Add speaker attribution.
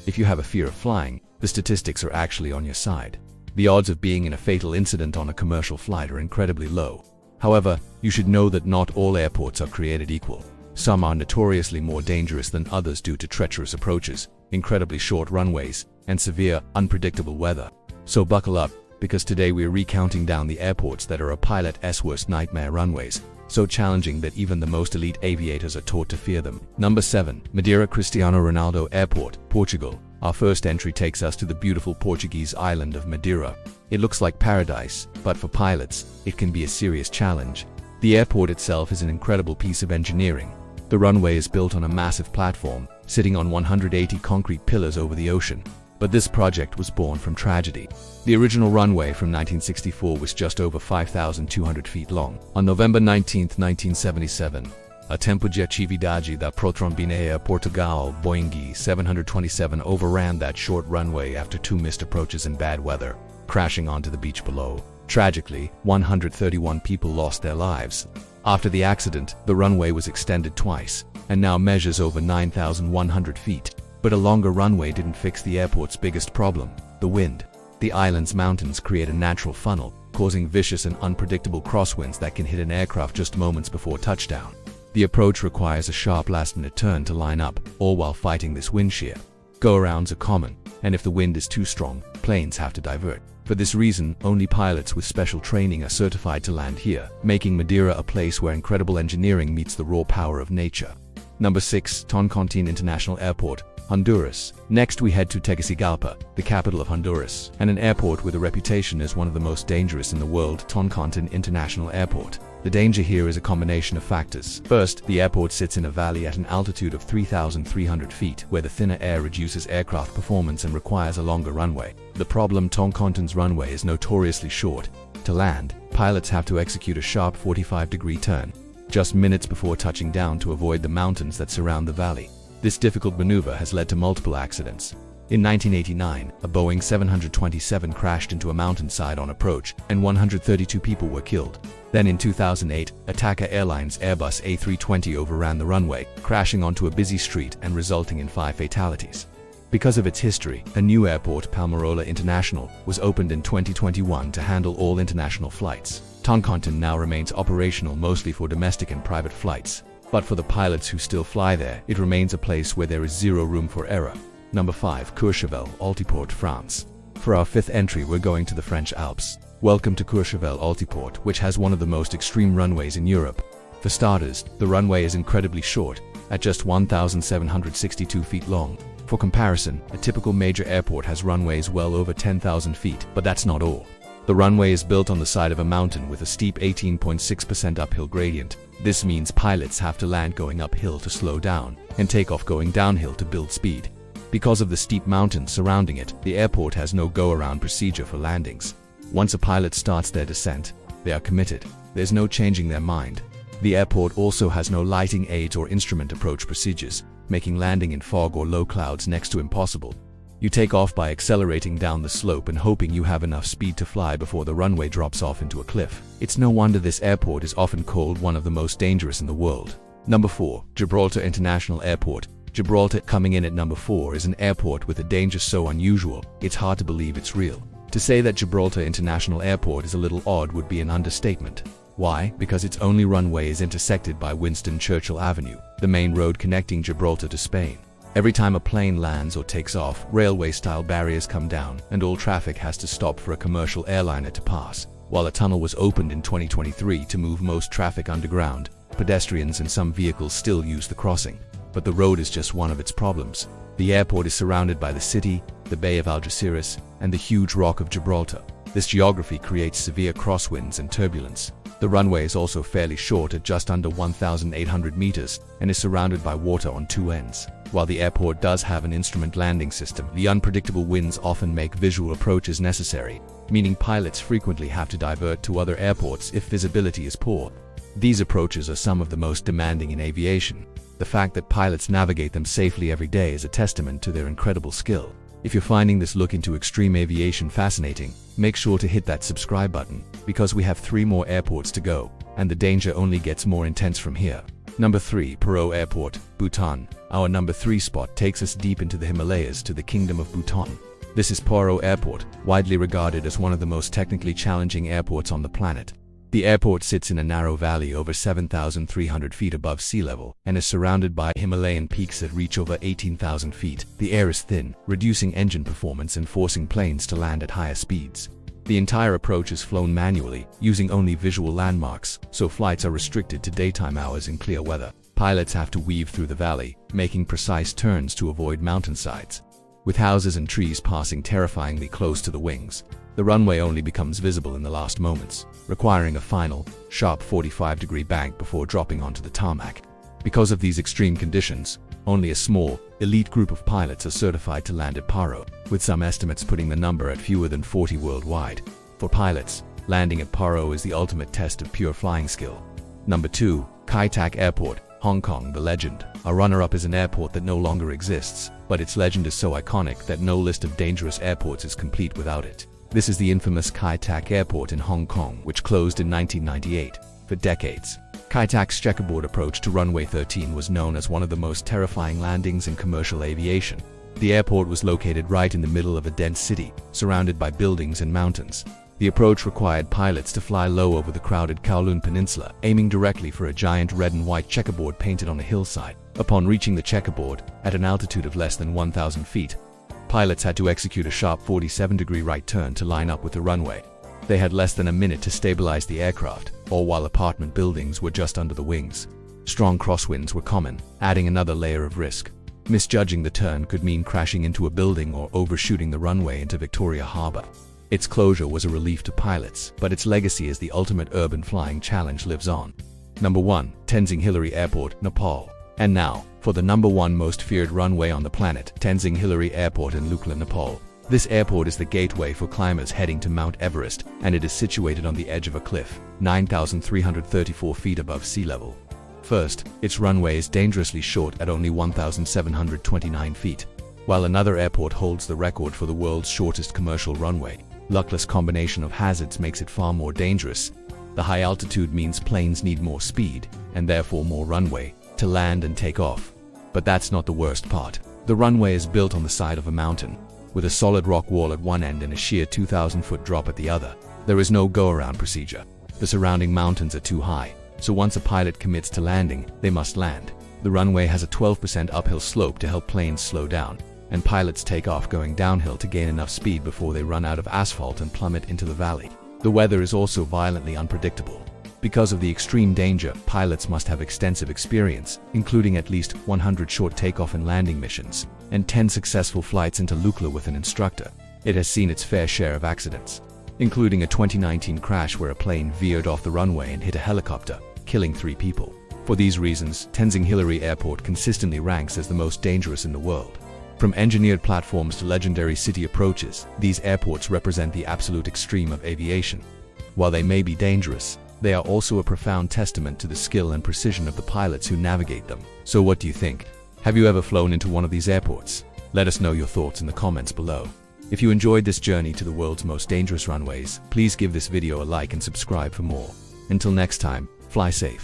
Speaker 1: If you have a fear of flying, the statistics are actually on your side. The odds of being in a fatal incident on a commercial flight are incredibly low. However, you should know that not all airports are created equal. Some are notoriously more dangerous than others due to treacherous approaches, incredibly short runways, and severe, unpredictable weather. So buckle up, because today we're recounting down the airports that are a pilot's worst nightmare runways, so challenging that even the most elite aviators are taught to fear them. Number 7. Madeira Cristiano Ronaldo Airport, Portugal. Our first entry takes us to the beautiful Portuguese island of Madeira. It looks like paradise, but for pilots, it can be a serious challenge. The airport itself is an incredible piece of engineering. The runway is built on a massive platform, sitting on 180 concrete pillars over the ocean. But this project was born from tragedy. The original runway from 1964 was just over 5,200 feet long. On November 19, 1977, a tempo de atividade da Toncontin Portugal Boeing 727 overran that short runway after 2 missed approaches in bad weather, crashing onto the beach below. Tragically, 131 people lost their lives. After the accident, the runway was extended twice, and now measures over 9,100 feet. But a longer runway didn't fix the airport's biggest problem, the wind. The island's mountains create a natural funnel, causing vicious and unpredictable crosswinds that can hit an aircraft just moments before touchdown. The approach requires a sharp last-minute turn to line up, all while fighting this wind shear. Go-arounds are common, and if the wind is too strong, planes have to divert. For this reason, only pilots with special training are certified to land here, making Madeira a place where incredible engineering meets the raw power of nature. Number 6. Toncontin International Airport, Honduras. Next we head to Tegucigalpa, the capital of Honduras, and an airport with a reputation as one of the most dangerous in the world, Toncontin International Airport. The danger here is a combination of factors. First, the airport sits in a valley at an altitude of 3,300 feet, where the thinner air reduces aircraft performance and requires a longer runway. The problem: Toncontin's runway is notoriously short. To land, pilots have to execute a sharp 45-degree turn, just minutes before touching down to avoid the mountains that surround the valley. This difficult maneuver has led to multiple accidents. In 1989, a Boeing 727 crashed into a mountainside on approach, and 132 people were killed. Then in 2008, Ataka Airlines' Airbus A320 overran the runway, crashing onto a busy street and resulting in 5 fatalities. Because of its history, a new airport, Palmarola International, was opened in 2021 to handle all international flights. Toncontin now remains operational mostly for domestic and private flights. But for the pilots who still fly there, it remains a place where there is zero room for error. Number 5. Courchevel Altiport, France. For our 5th entry, we're going to the French Alps. Welcome to Courchevel Altiport, which has one of the most extreme runways in Europe. For starters, the runway is incredibly short, at just 1,762 feet long. For comparison, a typical major airport has runways well over 10,000 feet, but that's not all. The runway is built on the side of a mountain with a steep 18.6% uphill gradient. This means pilots have to land going uphill to slow down, and take off going downhill to build speed. Because of the steep mountains surrounding it, the airport has no go-around procedure for landings. Once a pilot starts their descent, they are committed. There's no changing their mind. The airport also has no lighting aids or instrument approach procedures, making landing in fog or low clouds next to impossible. You take off by accelerating down the slope and hoping you have enough speed to fly before the runway drops off into a cliff. It's no wonder this airport is often called one of the most dangerous in the world. Number 4. Gibraltar International Airport. Gibraltar, coming in at number 4, is an airport with a danger so unusual, it's hard to believe it's real. To say that Gibraltar International Airport is a little odd would be an understatement. Why? Because its only runway is intersected by Winston Churchill Avenue, the main road connecting Gibraltar to Spain. Every time a plane lands or takes off, railway-style barriers come down, and all traffic has to stop for a commercial airliner to pass. While a tunnel was opened in 2023 to move most traffic underground, pedestrians and some vehicles still use the crossing. But the road is just one of its problems. The airport is surrounded by the city, the Bay of Algeciras, and the huge Rock of Gibraltar. This geography creates severe crosswinds and turbulence. The runway is also fairly short at just under 1,800 meters and is surrounded by water on 2 ends. While the airport does have an instrument landing system, the unpredictable winds often make visual approaches necessary, meaning pilots frequently have to divert to other airports if visibility is poor. These approaches are some of the most demanding in aviation. The fact that pilots navigate them safely every day is a testament to their incredible skill. If you're finding this look into extreme aviation fascinating, make sure to hit that subscribe button, because we have 3 more airports to go, and the danger only gets more intense from here. Number 3. Paro Airport, Bhutan. Our number 3 spot takes us deep into the Himalayas to the Kingdom of Bhutan. This is Paro Airport, widely regarded as one of the most technically challenging airports on the planet. The airport sits in a narrow valley over 7,300 feet above sea level and is surrounded by Himalayan peaks that reach over 18,000 feet. The air is thin, reducing engine performance and forcing planes to land at higher speeds. The entire approach is flown manually, using only visual landmarks, so flights are restricted to daytime hours in clear weather. Pilots have to weave through the valley, making precise turns to avoid mountainsides. With houses and trees passing terrifyingly close to the wings, the runway only becomes visible in the last moments, requiring a final, sharp 45-degree bank before dropping onto the tarmac. Because of these extreme conditions, only a small, elite group of pilots are certified to land at Paro, with some estimates putting the number at fewer than 40 worldwide. For pilots, landing at Paro is the ultimate test of pure flying skill. Number 2. Kai Tak Airport, Hong Kong. The legend. Our runner-up is an airport that no longer exists, but its legend is so iconic that no list of dangerous airports is complete without it. This is the infamous Kai Tak Airport in Hong Kong, which closed in 1998. For decades, Kai Tak's checkerboard approach to runway 13 was known as one of the most terrifying landings in commercial aviation. The airport was located right in the middle of a dense city, surrounded by buildings and mountains. The approach required pilots to fly low over the crowded Kowloon Peninsula, aiming directly for a giant red and white checkerboard painted on a hillside. Upon reaching the checkerboard, at an altitude of less than 1,000 feet, pilots had to execute a sharp 47-degree right turn to line up with the runway. They had less than a minute to stabilize the aircraft, all while apartment buildings were just under the wings. Strong crosswinds were common, adding another layer of risk. Misjudging the turn could mean crashing into a building or overshooting the runway into Victoria Harbour. Its closure was a relief to pilots, but its legacy as the ultimate urban flying challenge lives on. Number 1. Tenzing Hillary Airport, Nepal. And now, for the number 1 most feared runway on the planet, Tenzing Hillary Airport in Lukla, Nepal. This airport is the gateway for climbers heading to Mount Everest, and it is situated on the edge of a cliff, 9,334 feet above sea level. First, its runway is dangerously short at only 1,729 feet, while another airport holds the record for the world's shortest commercial runway. Luckless combination of hazards makes it far more dangerous. The high altitude means planes need more speed, and therefore more runway, to land and take off. But that's not the worst part. The runway is built on the side of a mountain, with a solid rock wall at one end and a sheer 2,000-foot drop at the other. There is no go-around procedure. The surrounding mountains are too high, so once a pilot commits to landing, they must land. The runway has a 12% uphill slope to help planes slow down, and pilots take off going downhill to gain enough speed before they run out of asphalt and plummet into the valley. The weather is also violently unpredictable. Because of the extreme danger, pilots must have extensive experience, including at least 100 short takeoff and landing missions, and 10 successful flights into Lukla with an instructor. It has seen its fair share of accidents, including a 2019 crash where a plane veered off the runway and hit a helicopter, killing 3 people. For these reasons, Tenzing Hillary Airport consistently ranks as the most dangerous in the world. From engineered platforms to legendary city approaches, these airports represent the absolute extreme of aviation. While they may be dangerous, they are also a profound testament to the skill and precision of the pilots who navigate them. So what do you think? Have you ever flown into one of these airports? Let us know your thoughts in the comments below. If you enjoyed this journey to the world's most dangerous runways, please give this video a like and subscribe for more. Until next time, fly safe.